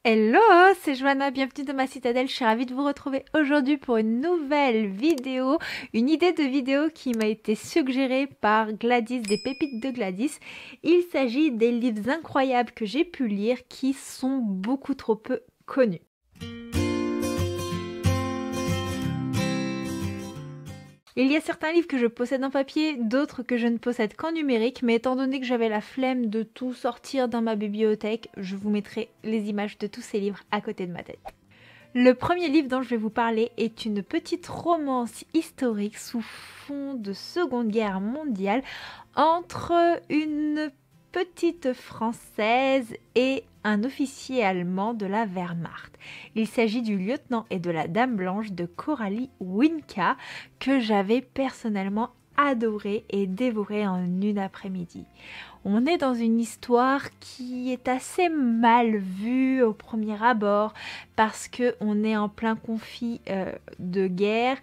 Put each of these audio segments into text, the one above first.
Hello, c'est Joanna, bienvenue dans ma citadelle, je suis ravie de vous retrouver aujourd'hui pour une nouvelle vidéo, une idée de vidéo qui m'a été suggérée par Gladys, des pépites de Gladys. Il s'agit des livres incroyables que j'ai pu lire qui sont beaucoup trop peu connus. Il y a certains livres que je possède en papier, d'autres que je ne possède qu'en numérique, mais étant donné que j'avais la flemme de tout sortir dans ma bibliothèque, je vous mettrai les images de tous ces livres à côté de ma tête. Le premier livre dont je vais vous parler est une petite romance historique sous fond de Seconde Guerre mondiale entre une petite Française et un officier allemand de la Wehrmacht. Il s'agit du lieutenant et de la dame blanche de Coralie Winka que j'avais personnellement adoré et dévoré en une après-midi. On est dans une histoire qui est assez mal vue au premier abord parce qu'on est en plein conflit de guerre.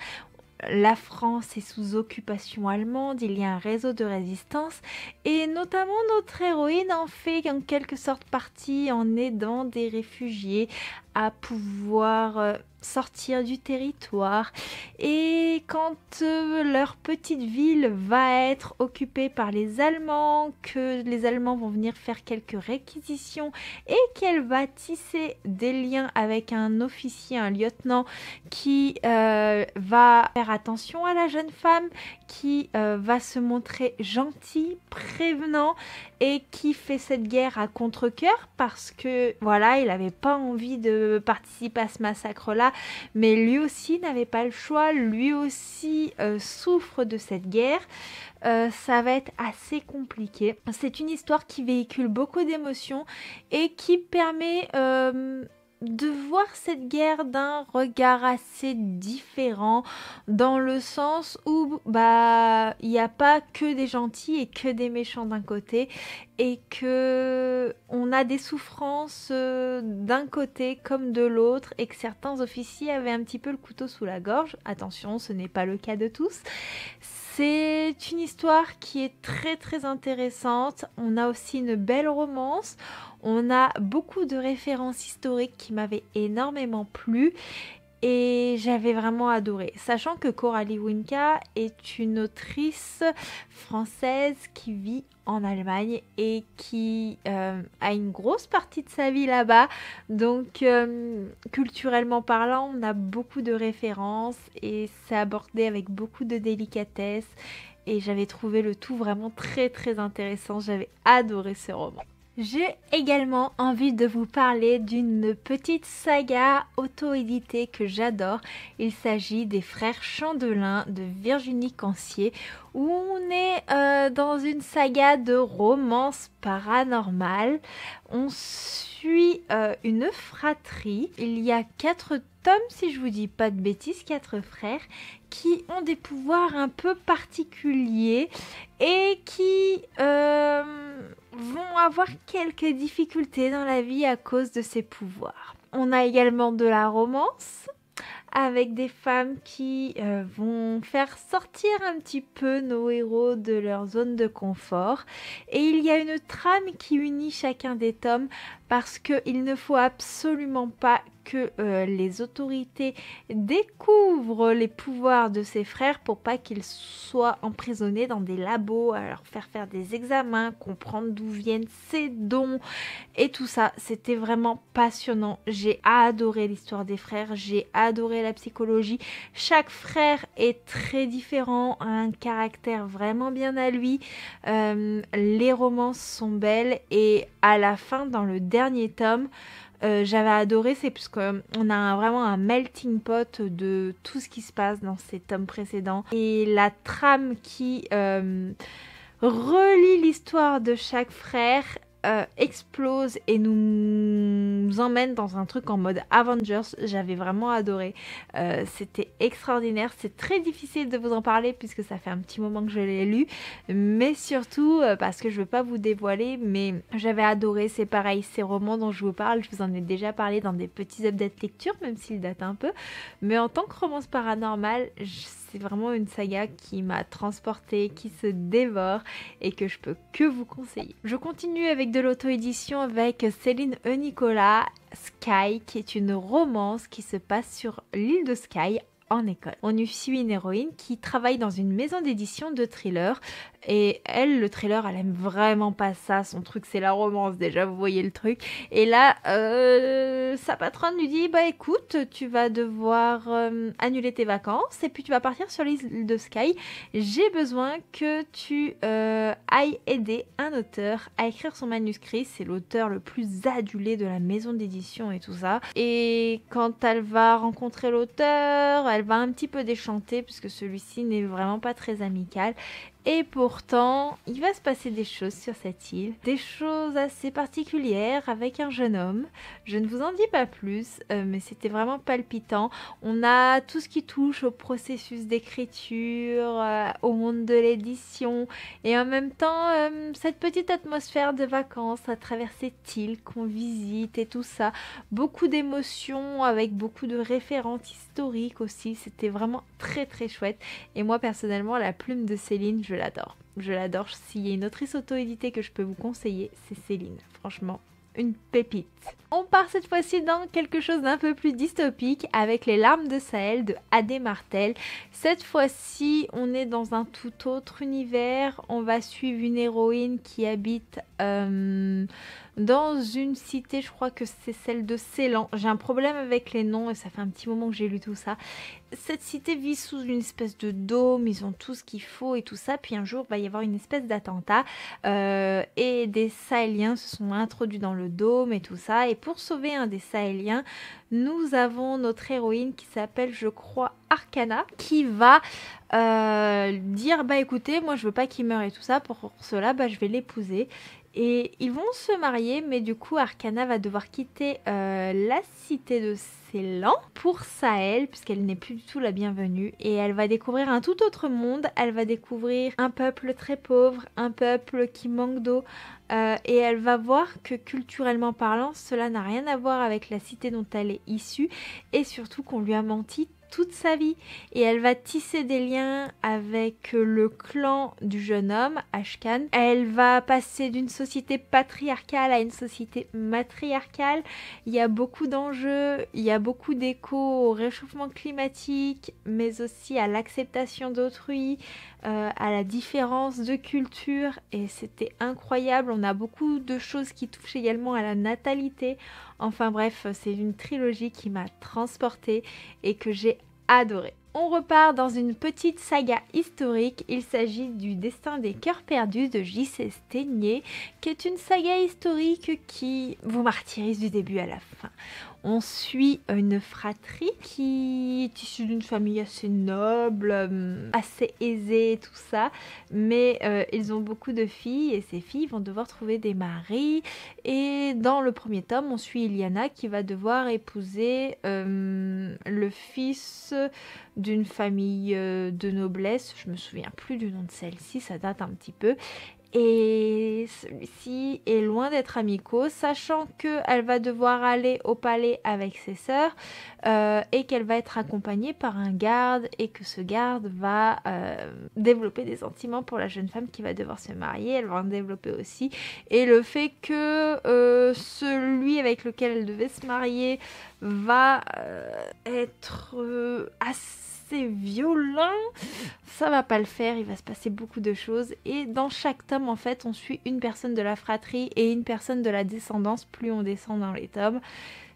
La France est sous occupation allemande, il y a un réseau de résistance et notamment notre héroïne en fait en quelque sorte partie en aidant des réfugiés à pouvoir sortir du territoire. Et quand leur petite ville va être occupée par les Allemands, que les Allemands vont venir faire quelques réquisitions et qu'elle va tisser des liens avec un officier, un lieutenant qui va faire attention à la jeune femme, qui va se montrer gentil, prévenant et qui fait cette guerre à contre-cœur parce que voilà, il n'avait pas envie de participer à ce massacre-là, mais lui aussi n'avait pas le choix, lui aussi souffre de cette guerre. Ça va être assez compliqué. C'est une histoire qui véhicule beaucoup d'émotions et qui permet de voir cette guerre d'un regard assez différent, dans le sens où il n'y a pas que des gentils et que des méchants d'un côté, et que on a des souffrances d'un côté comme de l'autre, et que certains officiers avaient un petit peu le couteau sous la gorge. Attention, ce n'est pas le cas de tous. C'est une histoire qui est très très intéressante. On a aussi une belle romance. On a beaucoup de références historiques qui m'avaient énormément plu et j'avais vraiment adoré. Sachant que Coralie Winka est une autrice française qui vit en Allemagne et qui a une grosse partie de sa vie là-bas. Donc culturellement parlant, on a beaucoup de références et c'est abordé avec beaucoup de délicatesse. Et j'avais trouvé le tout vraiment très très intéressant. J'avais adoré ce roman. J'ai également envie de vous parler d'une petite saga auto-éditée que j'adore. Il s'agit des Frères Chandelin de Virginie Cancier, où on est dans une saga de romance paranormale. On suit une fratrie. Il y a 4 tomes, si je vous dis pas de bêtises, 4 frères qui ont des pouvoirs un peu particuliers et qui vont avoir quelques difficultés dans la vie à cause de ces pouvoirs. On a également de la romance avec des femmes qui vont faire sortir un petit peu nos héros de leur zone de confort. Et il y a une trame qui unit chacun des tomes parce qu'il ne faut absolument pas que les autorités découvrent les pouvoirs de ses frères pour pas qu'ils soient emprisonnés dans des labos, à leur faire des examens, comprendre d'où viennent ces dons et tout ça. C'était vraiment passionnant. J'ai adoré l'histoire des frères, j'ai adoré la psychologie. Chaque frère est très différent, a un caractère vraiment bien à lui. Les romances sont belles et à la fin, dans le dernier tome, j'avais adoré, c'est parce qu'on a vraiment un melting pot de tout ce qui se passe dans ces tomes précédents. Et la trame qui relie l'histoire de chaque frère explose et nous emmène dans un truc en mode Avengers. J'avais vraiment adoré. C'était extraordinaire. C'est très difficile de vous en parler puisque ça fait un petit moment que je l'ai lu, mais surtout parce que je veux pas vous dévoiler, mais j'avais adoré. C'est pareil, ces romans dont je vous parle, je vous en ai déjà parlé dans des petits updates lecture, même s'ils datent un peu, mais en tant que romance paranormale, c'est vraiment une saga qui m'a transportée, qui se dévore et que je peux que vous conseiller. Je continue avec de l'auto-édition avec Céline E. Nicolas, Sky, qui est une romance qui se passe sur l'île de Sky en école. On y suit une héroïne qui travaille dans une maison d'édition de thriller et elle, le thriller, elle aime vraiment pas ça. Son truc, c'est la romance, déjà, vous voyez le truc. Et là, sa patronne lui dit, bah écoute, tu vas devoir annuler tes vacances et puis tu vas partir sur l'île de Sky. J'ai besoin que tu ailles aider un auteur à écrire son manuscrit. C'est l'auteur le plus adulé de la maison d'édition et tout ça. Et quand elle va rencontrer l'auteur, elle va un petit peu déchanter puisque celui-ci n'est vraiment pas très amical. Et pourtant, il va se passer des choses sur cette île, des choses assez particulières avec un jeune homme. Je ne vous en dis pas plus, mais c'était vraiment palpitant. On a tout ce qui touche au processus d'écriture, au monde de l'édition, et en même temps, cette petite atmosphère de vacances à travers cette île qu'on visite et tout ça. Beaucoup d'émotions avec beaucoup de références historiques aussi. C'était vraiment très très chouette. Et moi personnellement, la plume de Céline, je l'adore. Je l'adore. S'il y a une autrice auto-éditée que je peux vous conseiller, c'est Céline. Franchement, une pépite. On part cette fois-ci dans quelque chose d'un peu plus dystopique avec Les larmes de Sahel de Adé Martel. Cette fois-ci, on est dans un tout autre univers. On va suivre une héroïne qui habite dans une cité, je crois que c'est celle de Ceylan. J'ai un problème avec les noms et ça fait un petit moment que j'ai lu tout ça. Cette cité vit sous une espèce de dôme, ils ont tout ce qu'il faut et tout ça. Puis un jour, il va y avoir une espèce d'attentat et des Sahéliens se sont introduits dans le dôme et tout ça. Et pour sauver un des Sahéliens, nous avons notre héroïne qui s'appelle, je crois, Arcana, qui va dire, bah écoutez, moi je veux pas qu'il meure et tout ça, pour cela, bah je vais l'épouser. Et ils vont se marier, mais du coup Arcana va devoir quitter la cité de Ceylan pour Sahel, puisqu'elle n'est plus du tout la bienvenue. Et elle va découvrir un tout autre monde, elle va découvrir un peuple très pauvre, un peuple qui manque d'eau. Et elle va voir que culturellement parlant, cela n'a rien à voir avec la cité dont elle est issue. Et surtout qu'on lui a menti toute sa vie. Et elle va tisser des liens avec le clan du jeune homme, Ashkan. Elle va passer d'une société patriarcale à une société matriarcale. Il y a beaucoup d'enjeux, il y a beaucoup d'échos au réchauffement climatique, mais aussi à l'acceptation d'autrui, à la différence de culture. Et c'était incroyable. On a beaucoup de choses qui touchent également à la natalité. Enfin bref, c'est une trilogie qui m'a transportée et que j'ai adorée. On repart dans une petite saga historique. Il s'agit du Destin des cœurs perdus de J.C. Stégnier, qui est une saga historique qui vous martyrise du début à la fin. On suit une fratrie qui est issue d'une famille assez noble, assez aisée, tout ça. Mais ils ont beaucoup de filles et ces filles vont devoir trouver des maris. Et dans le premier tome, on suit Iliana qui va devoir épouser le fils d'une famille de noblesse. Je me souviens plus du nom de celle-ci, ça date un petit peu. Et celui-ci est loin d'être amicaux, sachant qu'elle va devoir aller au palais avec ses sœurs et qu'elle va être accompagnée par un garde et que ce garde va développer des sentiments pour la jeune femme qui va devoir se marier. Elle va en développer aussi. Et le fait que celui avec lequel elle devait se marier va être assez violent, ça va pas le faire, il va se passer beaucoup de choses. Et dans chaque tome, en fait, on suit une personne de la fratrie et une personne de la descendance, plus on descend dans les tomes.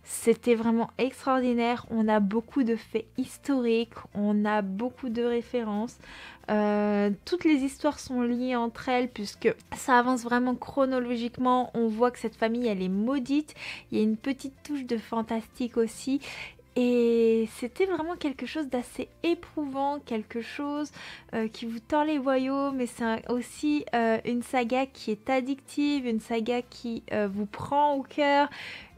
C'était vraiment extraordinaire. On a beaucoup de faits historiques, on a beaucoup de références. Toutes les histoires sont liées entre elles puisque ça avance vraiment chronologiquement. On voit que cette famille, elle est maudite. Il y a une petite touche de fantastique aussi. Et c'était vraiment quelque chose d'assez éprouvant, quelque chose qui vous tord les boyaux, mais c'est aussi une saga qui est addictive, une saga qui vous prend au cœur,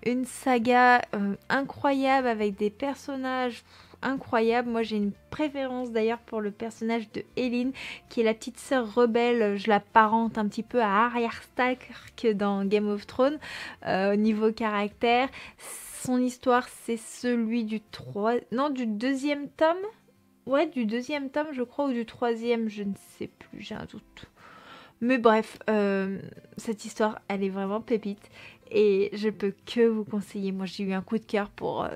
une saga incroyable avec des personnages incroyables. Moi j'ai une préférence d'ailleurs pour le personnage de Hélène qui est la petite sœur rebelle. Je l'apparente un petit peu à Arya Stark dans Game of Thrones au niveau caractère. Son histoire, c'est celui du deuxième tome. ouais, du deuxième tome, je crois, ou du troisième, je ne sais plus, j'ai un doute. Mais bref, cette histoire, elle est vraiment pépite. Et je peux que vous conseiller. Moi, j'ai eu un coup de cœur pour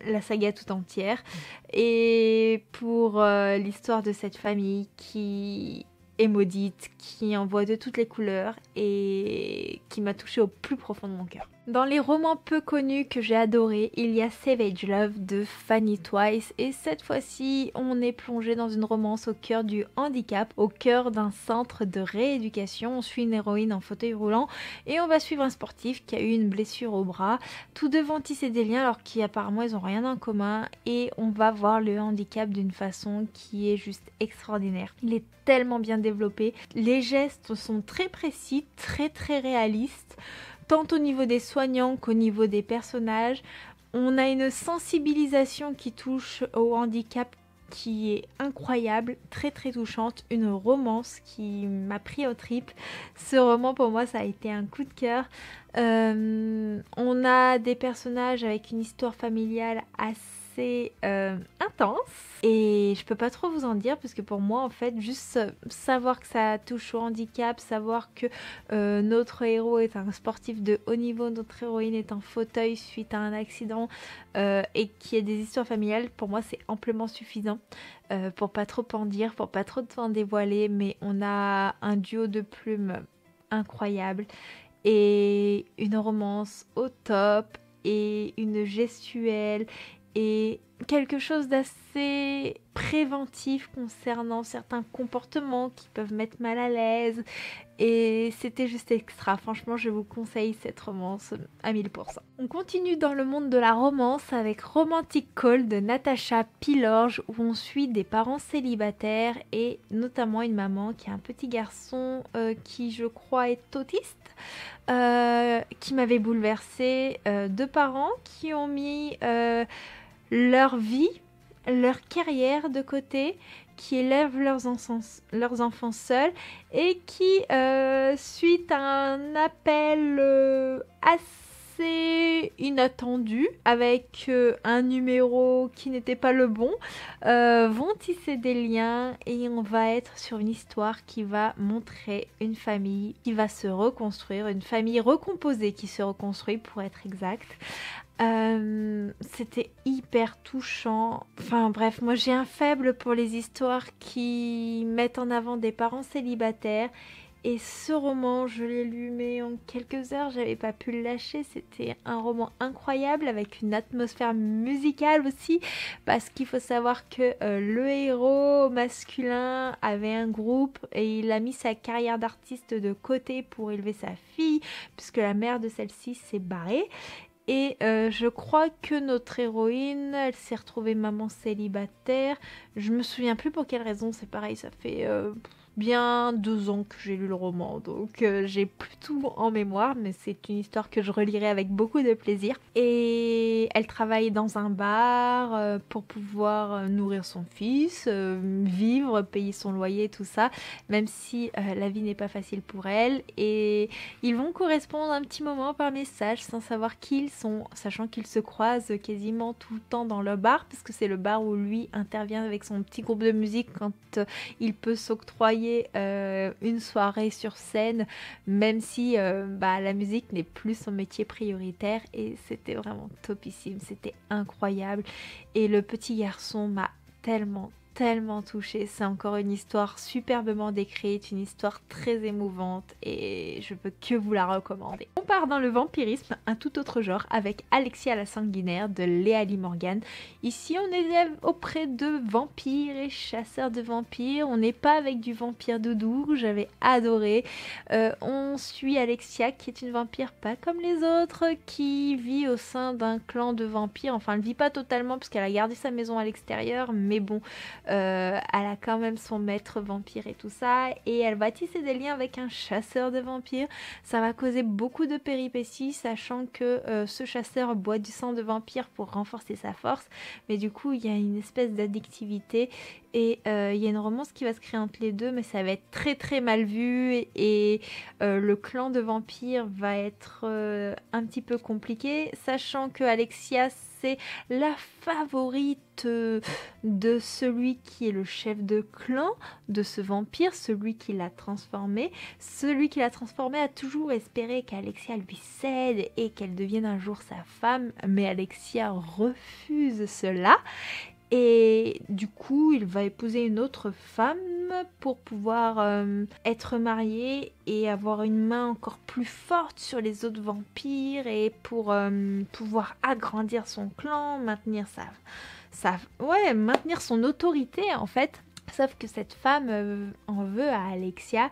la saga tout entière. Et pour l'histoire de cette famille qui est maudite, qui envoie de toutes les couleurs et qui m'a touchée au plus profond de mon cœur. Dans les romans peu connus que j'ai adorés, il y a Savage Love de Fanny Twice et cette fois-ci, on est plongé dans une romance au cœur du handicap, au cœur d'un centre de rééducation. On suit une héroïne en fauteuil roulant et on va suivre un sportif qui a eu une blessure au bras. Tous deux vont tisser des liens alors qu'apparemment ils n'ont rien en commun et on va voir le handicap d'une façon qui est juste extraordinaire. Il est tellement bien développé, les gestes sont très précis, très réalistes, tant au niveau des soignants qu'au niveau des personnages. On a une sensibilisation qui touche au handicap qui est incroyable, très touchante, une romance qui m'a pris aux tripes. Ce roman pour moi ça a été un coup de cœur. On a des personnages avec une histoire familiale assez intense et je peux pas trop vous en dire parce que pour moi en fait juste savoir que ça touche au handicap, savoir que notre héros est un sportif de haut niveau, notre héroïne est en fauteuil suite à un accident et qu'il y a des histoires familiales, pour moi c'est amplement suffisant pour pas trop en dire, pour pas trop en dévoiler, mais on a un duo de plumes incroyable et une romance au top et une gestuelle et quelque chose d'assez préventif concernant certains comportements qui peuvent mettre mal à l'aise et c'était juste extra. Franchement, je vous conseille cette romance à 1000%. On continue dans le monde de la romance avec Romantic Call de Natasha Pilorge où on suit des parents célibataires et notamment une maman qui a un petit garçon qui je crois est autiste. Qui m'avait bouleversée, deux parents qui ont mis leur vie, leur carrière de côté, qui élèvent leurs enfants seuls et qui, suite à un appel assez inattendu avec un numéro qui n'était pas le bon, vont tisser des liens et on va être sur une histoire qui va montrer une famille qui va se reconstruire, une famille recomposée qui se reconstruit pour être exact. C'était hyper touchant. Enfin bref, moi j'ai un faible pour les histoires qui mettent en avant des parents célibataires. Et ce roman, je l'ai lu mais en quelques heures, j'avais pas pu le lâcher. C'était un roman incroyable avec une atmosphère musicale aussi. Parce qu'il faut savoir que le héros masculin avait un groupe et il a mis sa carrière d'artiste de côté pour élever sa fille. Puisque la mère de celle-ci s'est barrée. Et je crois que notre héroïne, elle s'est retrouvée maman célibataire. Je me souviens plus pour quelle raison, c'est pareil, ça fait bien 2 ans que j'ai lu le roman. Donc j'ai plus tout en mémoire, mais c'est une histoire que je relirai avec beaucoup de plaisir. Et elle travaille dans un bar pour pouvoir nourrir son fils, vivre, payer son loyer, tout ça. Même si la vie n'est pas facile pour elle. Et ils vont correspondre un petit moment par message sans savoir qui ils sont, sachant qu'ils se croisent quasiment tout le temps dans le bar, parce que c'est le bar où lui intervient avec son petit groupe de musique quand il peut s'octroyer une soirée sur scène, même si la musique n'est plus son métier prioritaire. Et c'était vraiment topissime, c'était incroyable. Et le petit garçon m'a tellement touchée. C'est encore une histoire superbement décrite, une histoire très émouvante et je peux que vous la recommander. On part dans le vampirisme, un tout autre genre, avec Alexia la sanguinaire de Léa Lee Morgan. Ici on est auprès de vampires et chasseurs de vampires. On n'est pas avec du vampire doudou, j'avais adoré. On suit Alexia qui est une vampire pas comme les autres, qui vit au sein d'un clan de vampires. Enfin elle vit pas totalement puisqu'elle a gardé sa maison à l'extérieur, mais bon, elle a quand même son maître vampire et tout ça, et elle va tisser des liens avec un chasseur de vampires. Ça va causer beaucoup de péripéties, sachant que ce chasseur boit du sang de vampire pour renforcer sa force, mais du coup il y a une espèce d'addictivité Et il y a une romance qui va se créer entre les deux, mais ça va être très très mal vu et le clan de vampires va être un petit peu compliqué, sachant que Alexia c'est la favorite de celui qui est le chef de clan de ce vampire, celui qui l'a transformé. Celui qui l'a transformé a toujours espéré qu'Alexia lui cède et qu'elle devienne un jour sa femme, mais Alexia refuse cela. Et du coup, il va épouser une autre femme pour pouvoir être marié et avoir une main encore plus forte sur les autres vampires et pour pouvoir agrandir son clan, maintenir maintenir son autorité en fait. Sauf que cette femme en veut à Alexia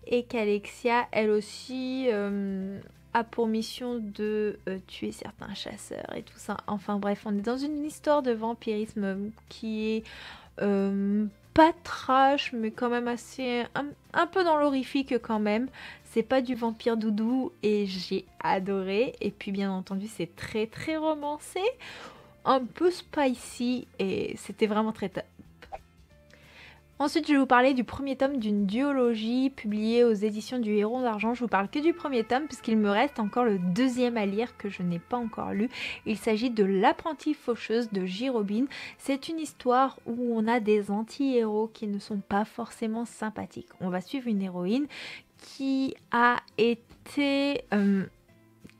et qu'Alexia, elle aussi, a pour mission de tuer certains chasseurs et tout ça. Enfin bref, on est dans une histoire de vampirisme qui est pas trash, mais quand même assez... un peu dans l'horrifique quand même. C'est pas du vampire doudou et j'ai adoré. Et puis bien entendu, c'est très très romancé, un peu spicy et c'était vraiment très top. Ensuite, je vais vous parler du premier tome d'une duologie publiée aux éditions du Héron d'Argent. Je vous parle que du premier tome puisqu'il me reste encore le deuxième à lire que je n'ai pas encore lu. Il s'agit de L'apprentie faucheuse de J. Robin. C'est une histoire où on a des anti-héros qui ne sont pas forcément sympathiques. On va suivre une héroïne qui a été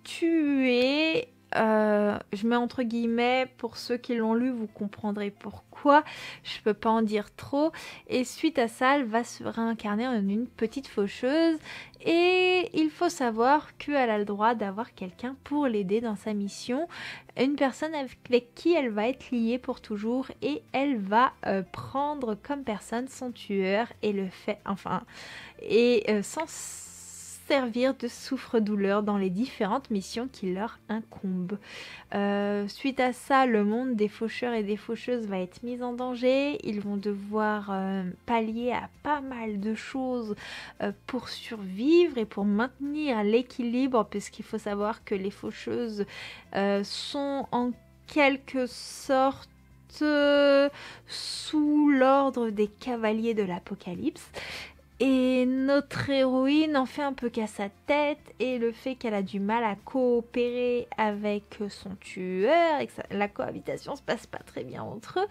tuée. Je mets entre guillemets, pour ceux qui l'ont lu, vous comprendrez pourquoi, je peux pas en dire trop. Et suite à ça, elle va se réincarner en une petite faucheuse. Et il faut savoir qu'elle a le droit d'avoir quelqu'un pour l'aider dans sa mission. Une personne avec qui elle va être liée pour toujours. Et elle va prendre comme personne son tueur et le fait, sans servir de souffre-douleur dans les différentes missions qui leur incombent. Suite à ça, le monde des faucheurs et des faucheuses va être mis en danger. Ils vont devoir pallier à pas mal de choses pour survivre et pour maintenir l'équilibre, puisqu'il faut savoir que les faucheuses sont en quelque sorte sous l'ordre des cavaliers de l'Apocalypse. Et notre héroïne en fait un peu qu'à sa tête et le fait qu'elle a du mal à coopérer avec son tueur et que la cohabitation se passe pas très bien entre eux,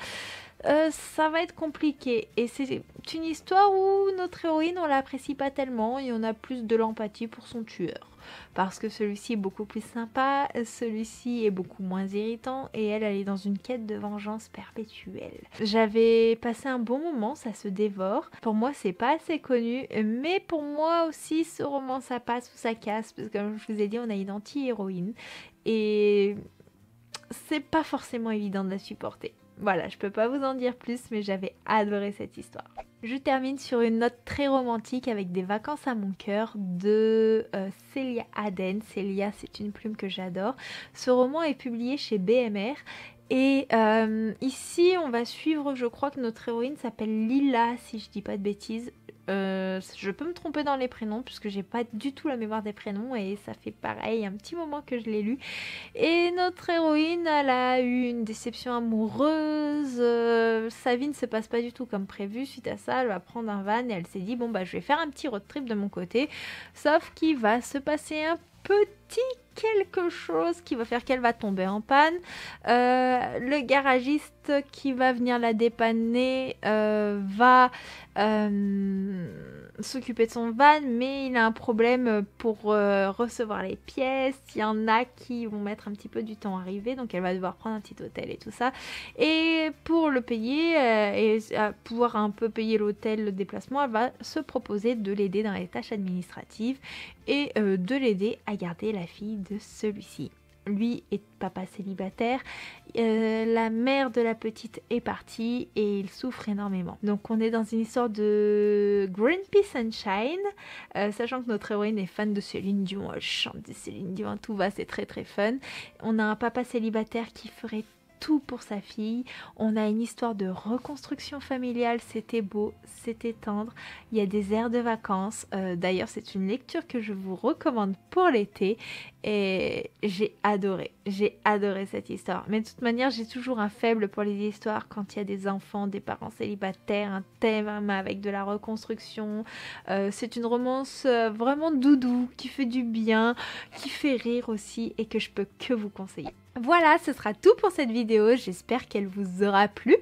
ça va être compliqué. Et c'est une histoire où notre héroïne on l'apprécie pas tellement et on a plus de l'empathie pour son tueur. Parce que celui-ci est beaucoup plus sympa, celui-ci est beaucoup moins irritant et elle est dans une quête de vengeance perpétuelle. J'avais passé un bon moment, ça se dévore. Pour moi, c'est pas assez connu, mais pour moi aussi, ce roman, ça passe ou ça casse. Parce que comme je vous ai dit, on a une anti-héroïne et c'est pas forcément évident de la supporter. Voilà, je peux pas vous en dire plus, mais j'avais adoré cette histoire. Je termine sur une note très romantique avec Des vacances à mon cœur de Célia Aden. Célia, c'est une plume que j'adore. Ce roman est publié chez BMR. Et ici, on va suivre, je crois que notre héroïne s'appelle Lila, si je dis pas de bêtises. Je peux me tromper dans les prénoms puisque j'ai pas du tout la mémoire des prénoms et ça fait pareil, un petit moment que je l'ai lu. Et notre héroïne, elle a eu une déception amoureuse, sa vie ne se passe pas du tout comme prévu. Suite à ça, elle va prendre un van et elle s'est dit bon bah je vais faire un petit road trip de mon côté, sauf qu'il va se passer un petit quelque chose qui va faire qu'elle va tomber en panne. Le garagiste qui va venir la dépanner va s'occuper de son van, mais il a un problème pour recevoir les pièces. Il y en a qui vont mettre un petit peu du temps à arriver, donc elle va devoir prendre un petit hôtel et tout ça. Et pour le payer et pouvoir un peu payer l'hôtel, le déplacement, elle va se proposer de l'aider dans les tâches administratives et de l'aider à garder la fille de celui-ci. Lui est papa célibataire, la mère de la petite est partie et il souffre énormément. Donc on est dans une histoire de Grumpy Sunshine, sachant que notre héroïne est fan de Céline Dion, elle chante de Céline Dion, tout va, c'est très très fun. On a un papa célibataire qui ferait tout pour sa fille. On a une histoire de reconstruction familiale, c'était beau, c'était tendre. Il y a des aires de vacances. D'ailleurs, c'est une lecture que je vous recommande pour l'été. et j'ai adoré cette histoire. Mais de toute manière, j'ai toujours un faible pour les histoires quand il y a des enfants, des parents célibataires, un thème avec de la reconstruction. C'est une romance vraiment doudou, qui fait du bien, qui fait rire aussi et que je peux que vous conseiller. Voilà, ce sera tout pour cette vidéo, j'espère qu'elle vous aura plu.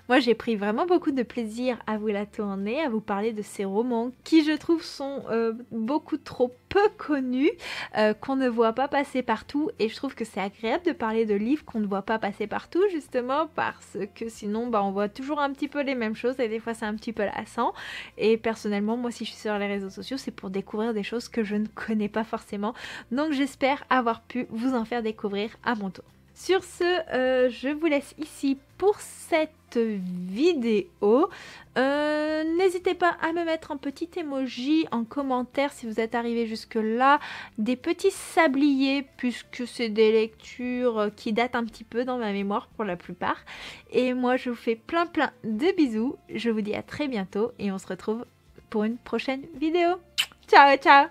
Moi j'ai pris vraiment beaucoup de plaisir à vous la tourner, à vous parler de ces romans qui je trouve sont beaucoup trop peu connus, qu'on ne voit pas passer partout, et je trouve que c'est agréable de parler de livres qu'on ne voit pas passer partout, justement parce que sinon on voit toujours un petit peu les mêmes choses et des fois c'est un petit peu lassant. Et personnellement, moi si je suis sur les réseaux sociaux, c'est pour découvrir des choses que je ne connais pas forcément, donc j'espère avoir pu vous en faire découvrir à mon tour. Sur ce, je vous laisse ici pour cette vidéo. N'hésitez pas à me mettre un petit emoji en commentaire si vous êtes arrivé jusque là, des petits sabliers puisque c'est des lectures qui datent un petit peu dans ma mémoire pour la plupart. Et moi je vous fais plein de bisous, je vous dis à très bientôt et on se retrouve pour une prochaine vidéo. Ciao ciao.